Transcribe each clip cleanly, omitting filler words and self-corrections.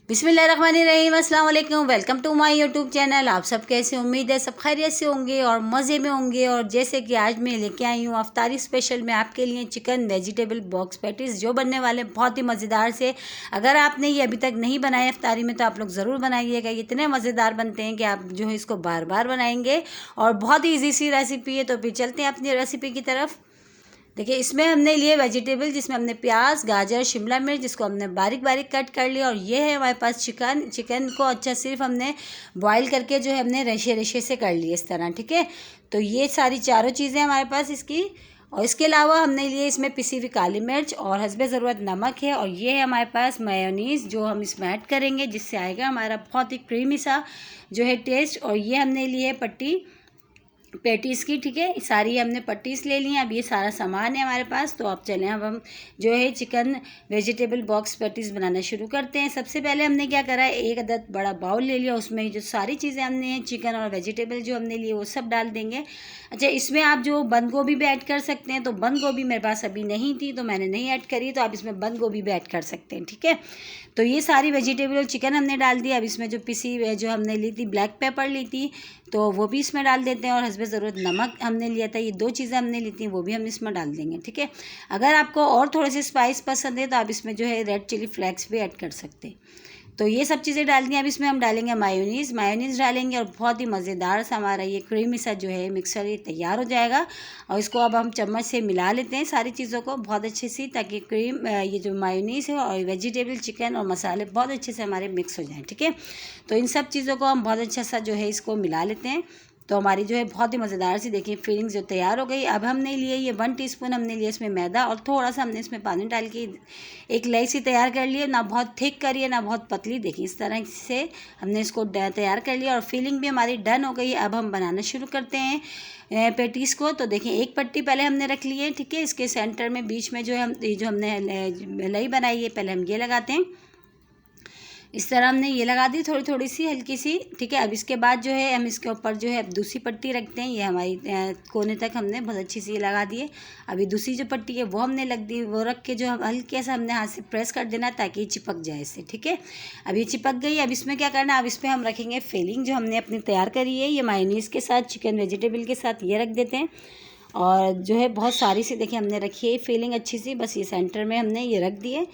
बिस्मिल्लाहिर्रहमानिर्रहीम, अस्सलाम वालेकुम। Welcome to my YouTube channel. आप सब कैसे, उम्मीद है सब खैरियत से होंगे और मज़े में होंगे। और जैसे कि आज मैं लेके आई हूँ अफ्तारी स्पेशल में आपके लिए चिकन वेजिटेबल बॉक्स पैटीज़ जो बनने वाले बहुत ही मज़ेदार से। अगर आपने ये अभी तक नहीं बनाए अफ्तारी में तो आप लोग ज़रूर बनाइएगा। ये इतने मज़ेदार बनते हैं कि आप जो है इसको बार बार बनाएंगे और बहुत ही ईजी सी रेसिपी है। तो फिर चलते हैं अपनी रेसिपी की तरफ। देखिए, इसमें हमने लिए वेजिटेबल, जिसमें हमने प्याज, गाजर, शिमला मिर्च, जिसको हमने बारीक बारीक कट कर लिया। और ये है हमारे पास चिकन को अच्छा सिर्फ हमने बॉईल करके जो है हमने रेशे रेशे से कर लिए इस तरह, ठीक है। तो ये सारी चारों चीज़ें हमारे पास इसकी। और इसके अलावा हमने लिए इसमें पिसी हुई काली मिर्च और हस्बे ज़रूरत नमक है। और ये है हमारे पास मेयोनीज़ जो हम इसमें ऐड करेंगे, जिससे आएगा हमारा बहुत ही क्रीमी सा जो है टेस्ट। और ये हमने लिए है पट्टी पैटीज़ की, ठीक है। सारी हमने पट्टीज़ ले ली हैं। अब ये सारा सामान है हमारे पास। तो अब चलें, अब हम जो है चिकन वेजिटेबल बॉक्स पैटीज़ बनाना शुरू करते हैं। सबसे पहले हमने क्या करा है, एक अदद बड़ा बाउल ले लिया। उसमें जो सारी चीज़ें हमने चिकन और वेजिटेबल जो हमने लिए वो सब डाल देंगे। अच्छा, इसमें आप जो बंद गोभी भी ऐड कर सकते हैं। तो बंद गोभी मेरे पास अभी नहीं थी तो मैंने नहीं ऐड करी, तो आप इसमें बंद गोभी भी ऐड कर सकते हैं, ठीक है। तो ये सारी वेजिटेबल और चिकन हमने डाल दिया। अब इसमें जो पिसी जो हमने ली थी ब्लैक पेपर ली थी तो वो भी इसमें डाल देते हैं। और हस्बे ज़रूरत नमक हमने लिया था। ये दो चीज़ें हमने ली थी वो भी हम इसमें डाल देंगे, ठीक है। अगर आपको और थोड़े से स्पाइस पसंद है तो आप इसमें जो है रेड चिली फ्लेक्स भी ऐड कर सकते हैं। तो ये सब चीज़ें डाल दी। अब इसमें हम डालेंगे मायोनीज़ डालेंगे और बहुत ही मज़ेदार सा हमारा ये क्रीमी सा जो है मिक्सर ये तैयार हो जाएगा। और इसको अब हम चम्मच से मिला लेते हैं सारी चीज़ों को बहुत अच्छे से, ताकि ये जो मायोनीज़ है और वेजिटेबल चिकन और मसाले बहुत अच्छे से हमारे मिक्स हो जाएं, ठीक है। तो इन सब चीज़ों को हम बहुत अच्छा सा जो है इसको मिला लेते हैं। तो हमारी जो है बहुत ही मज़ेदार सी देखिए फिलिंग्स जो तैयार हो गई। अब हमने लिए ये 1 टीस्पून हमने लिया इसमें मैदा और थोड़ा सा हमने इसमें पानी डाल के एक लेयर सी तैयार कर लिए। ना बहुत थिक करिए ना बहुत पतली, देखिए इस तरह से हमने इसको तैयार कर लिया। और फिलिंग भी हमारी डन हो गई। अब हम बनाना शुरू करते हैं पैटीज़ को। तो देखिए, एक पट्टी पहले हमने रख ली है, ठीक है। इसके सेंटर में बीच में जो है जो हमने लई बनाई है पहले हम ये लगाते हैं। इस तरह हमने ये लगा दी थोड़ी थोड़ी सी हल्की सी, ठीक है। अब इसके बाद जो है हम इसके ऊपर जो है अब दूसरी पट्टी रखते हैं। ये हमारी कोने तक हमने बहुत अच्छी सी लगा दी है। अभी दूसरी जो पट्टी है वो हमने लग दी, वो रख के जो हम हल्के से हमने हाथ से प्रेस कर देना ताकि चिपक जाए इससे, ठीक है। अब ये चिपक गई। अब इसमें क्या करना, अब इस पर हम रखेंगे फिलिंग जो हमने अपनी तैयार करी है। ये मायोनीज़ के साथ चिकन वेजिटेबल के साथ ये रख देते हैं। और जो है बहुत सारी सी देखिए हमने रखी है फिलिंग अच्छी सी, बस ये सेंटर में हमने ये रख दी है।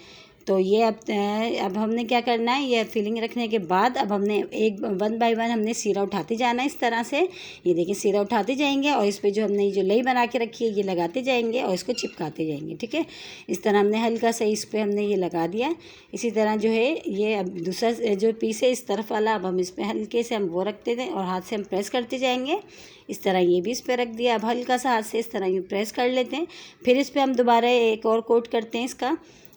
तो ये अब हमने क्या करना है, ये फिलिंग रखने के बाद अब हमने एक 1 बाय 1 हमने सीरा उठाते जाना है इस तरह से। ये देखिए सीरा उठाते जाएंगे और इस पे जो हमने जो लई बना के रखी है ये लगाते जाएंगे और इसको चिपकाते जाएंगे, ठीक है। इस तरह हमने हल्का सा इस पर हमने ये लगा दिया। इसी तरह जो है ये अब दूसरा जो पीस है इस तरफ वाला, अब हम इस पर हल्के से हम वो रखते थे और हाथ से हम प्रेस करते जाएंगे। इस तरह ये भी इस पर रख दिया। अब हल्का सा हाथ से इस तरह ये प्रेस कर लेते हैं। फिर इस पर हम दोबारा एक और कोट करते हैं इसका,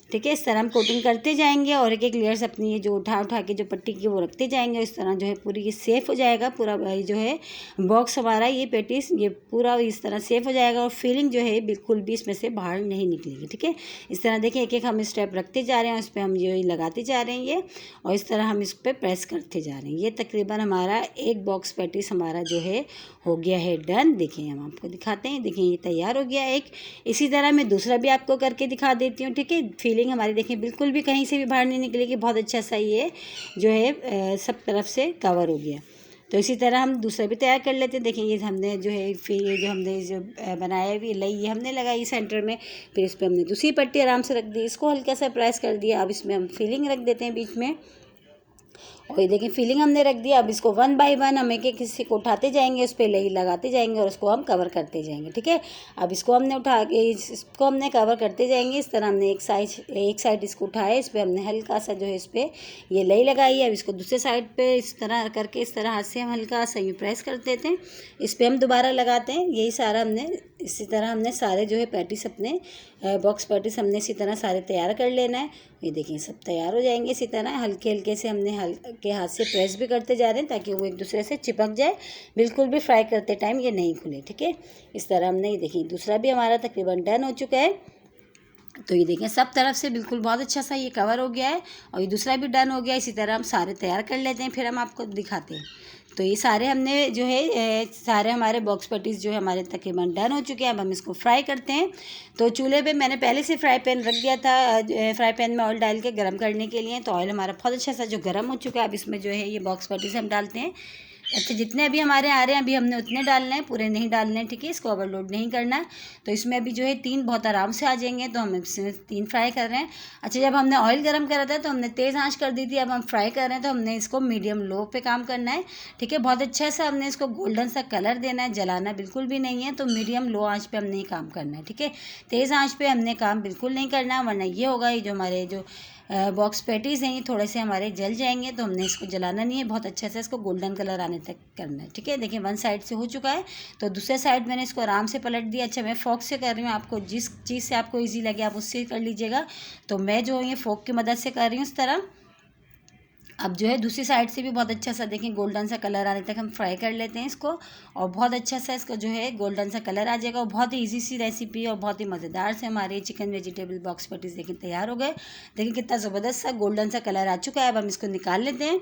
ठीक है। इस तरह हम कोटिंग करते जाएंगे और एक एक लेयर्स अपनी ये जो उठा उठा के जो पट्टी की वो रखते जाएंगे। इस तरह जो है पूरी ये सेफ हो जाएगा पूरा जो है बॉक्स हमारा, ये पैटीज ये पूरा इस तरह सेफ हो जाएगा। और फीलिंग जो है बिल्कुल भी इसमें से बाहर नहीं निकलेगी, ठीक है। इस तरह देखिए एक एक हम स्टेप रखते जा रहे हैं, उस पर हम जो लगाते जा रहे हैं ये, और इस तरह हम इस पर प्रेस करते जा रहे हैं। ये तकरीबन हमारा एक बॉक्स पैटीज हमारा जो है हो गया है डन। देखिए हम आपको दिखाते हैं, देखिए ये तैयार हो गया एक। इसी तरह मैं दूसरा भी आपको करके दिखा देती हूँ, ठीक है। फीलिंग हमारी देखिए बिल्कुल भी कहीं से भी बाहर नहीं निकलेगी, बहुत अच्छा सा ये जो है सब तरफ से कवर हो गया। तो इसी तरह हम दूसरा भी तैयार कर लेते हैं। देखिए ये हमने जो है फिर ये जो हमने जो बनाया हुई लई ये हमने लगाई सेंटर में। फिर इस पर हमने दूसरी पट्टी आराम से रख दी, इसको हल्का सा प्रेस कर दिया। अब इसमें हम फीलिंग रख देते हैं बीच में। और ये देखिए फिलिंग हमने रख दिया। अब इसको 1 बाय 1 हम एक एक किसी को उठाते जाएंगे, उस पर लई लगाते जाएंगे और उसको हम कवर करते जाएंगे, ठीक है। अब इसको हमने उठा के इसको हमने कवर करते जाएंगे। इस तरह हमने एक साइड इसको उठाया, इस पर हमने हल्का सा जो है इस पर ये लई लगाई है। अब इसको दूसरे साइड पे इस तरह करके इस तरह हाथ से हम हल्का सा ये प्रेस कर देते हैं, इस पर हम दोबारा लगाते हैं। यही सारा हमने इसी तरह हमने सारे जो है पैटीस अपने बॉक्स पैटीस हमने इसी तरह सारे तैयार कर लेना है। ये देखिए सब तैयार हो जाएंगे। इसी तरह हल्के हल्के से हमने हल्के हाथ से प्रेस भी करते जा रहे हैं ताकि वो एक दूसरे से चिपक जाए, बिल्कुल भी फ्राई करते टाइम ये नहीं खुले, ठीक है। इस तरह हमने ये देखिए दूसरा भी हमारा तकरीबन डन हो चुका है। तो ये देखें सब तरफ से बिल्कुल बहुत अच्छा सा ये कवर हो गया है और ये दूसरा भी डन हो गया। इसी तरह हम सारे तैयार कर लेते हैं, फिर हम आपको दिखाते हैं। तो ये सारे हमने जो है सारे हमारे बॉक्स पैटीज़ जो है हमारे तकरीबन डन हो चुके हैं। अब हम इसको फ्राई करते हैं। तो चूल्हे पे मैंने पहले से फ्राई पैन रख दिया था, फ्राई पैन में ऑयल डाल के गर्म करने के लिए। तो ऑयल हमारा बहुत अच्छा सा जो गर्म हो चुका है। अब इसमें जो है ये बॉक्स पैटीज़ हम डालते हैं। अच्छा, जितने अभी हमारे आ रहे हैं अभी हमने उतने डालने हैं, पूरे नहीं डालने हैं, ठीक है। इसको ओवरलोड नहीं करना है। तो इसमें अभी जो है 3 बहुत आराम से आ जाएंगे, तो हम इसमें 3 फ्राई कर रहे हैं। अच्छा, जब हमने ऑयल गर्म करा था तो हमने तेज़ आंच कर दी थी। अब हम फ्राई कर रहे हैं तो हमने इसको मीडियम लो पे काम करना है, ठीक है। बहुत अच्छा सा हमने इसको गोल्डन सा कलर देना है, जलाना बिल्कुल भी नहीं है। तो मीडियम लो आँच पर हमने काम करना है, ठीक है। तेज़ आँच पर हमने काम बिल्कुल नहीं करना है, वरना ये होगा ये जो हमारे जो बॉक्स पैटीज़ हैं ये थोड़े से हमारे जल जाएंगे। तो हमने इसको जलाना नहीं है, बहुत अच्छा से इसको गोल्डन कलर आने तक करना है, ठीक है। देखिए 1 साइड से हो चुका है, तो दूसरे साइड मैंने इसको आराम से पलट दिया। अच्छा, मैं फोक से कर रही हूँ, आपको जिस चीज़ से आपको ईजी लगे आप उससे कर लीजिएगा। तो मैं जो ये फोक की मदद से कर रही हूँ इस तरह। अब जो है दूसरी साइड से भी बहुत अच्छा सा देखें गोल्डन सा कलर आने तक हम फ्राई कर लेते हैं इसको, और बहुत अच्छा सा इसका जो है गोल्डन सा कलर आ जाएगा। और बहुत ही इजी सी रेसिपी और बहुत ही मज़ेदार से हमारे चिकन वेजिटेबल बॉक्स पैटीज़ देखिए तैयार हो गए। देखिए कितना ज़बरदस्त सा गोल्डन सा कलर आ चुका है। अब हम इसको निकाल लेते हैं।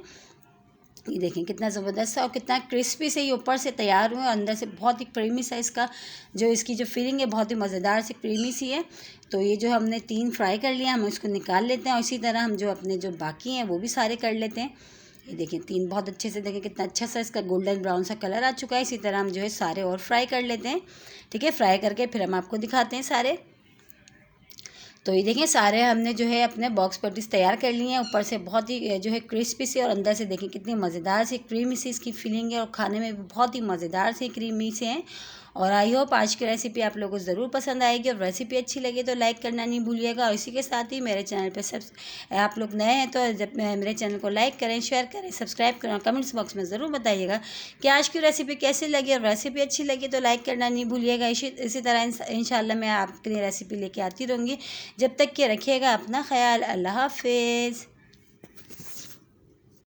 ये देखें कितना ज़बरदस्त सा और कितना क्रिस्पी से ये ऊपर से तैयार हुए और अंदर से बहुत ही क्रीमी सा इसका जो इसकी जो फीलिंग है बहुत ही मज़ेदार से क्रीमी सी है। तो ये जो हमने 3 फ्राई कर लिया हम इसको निकाल लेते हैं, और इसी तरह हम जो अपने जो बाकी हैं वो भी सारे कर लेते हैं। ये देखें 3 बहुत अच्छे से, देखें कितना अच्छा सा इसका गोल्डन ब्राउन सा कलर आ चुका है। इसी तरह हम जो है सारे और फ्राई कर लेते हैं, ठीक है। फ्राई करके फिर हम आपको दिखाते हैं सारे। तो ये देखें सारे हमने जो है अपने बॉक्स पैटीज़ तैयार कर लिए हैं। ऊपर से बहुत ही जो है क्रिस्पी से और अंदर से देखें कितनी मज़ेदार सी क्रीमी सी इसकी फीलिंग है, और खाने में भी बहुत ही मज़ेदार से क्रीमी से हैं। और आई होप आज की रेसिपी आप लोगों को ज़रूर पसंद आएगी, और रेसिपी अच्छी लगे तो लाइक करना नहीं भूलिएगा। और इसी के साथ ही मेरे चैनल पर आप लोग नए हैं तो जब मेरे चैनल को लाइक करें, शेयर करें, सब्सक्राइब करें, कमेंट्स बॉक्स में ज़रूर बताइएगा कि आज की रेसिपी कैसी लगी। और रेसिपी अच्छी लगी तो लाइक करना नहीं भूलिएगा। इसी तरह इंशाल्लाह मैं आपके लिए रेसिपी लेके आती रहूँगी। जब तक कि रखिएगा अपना ख्याल। अल्लाह हाफिज़।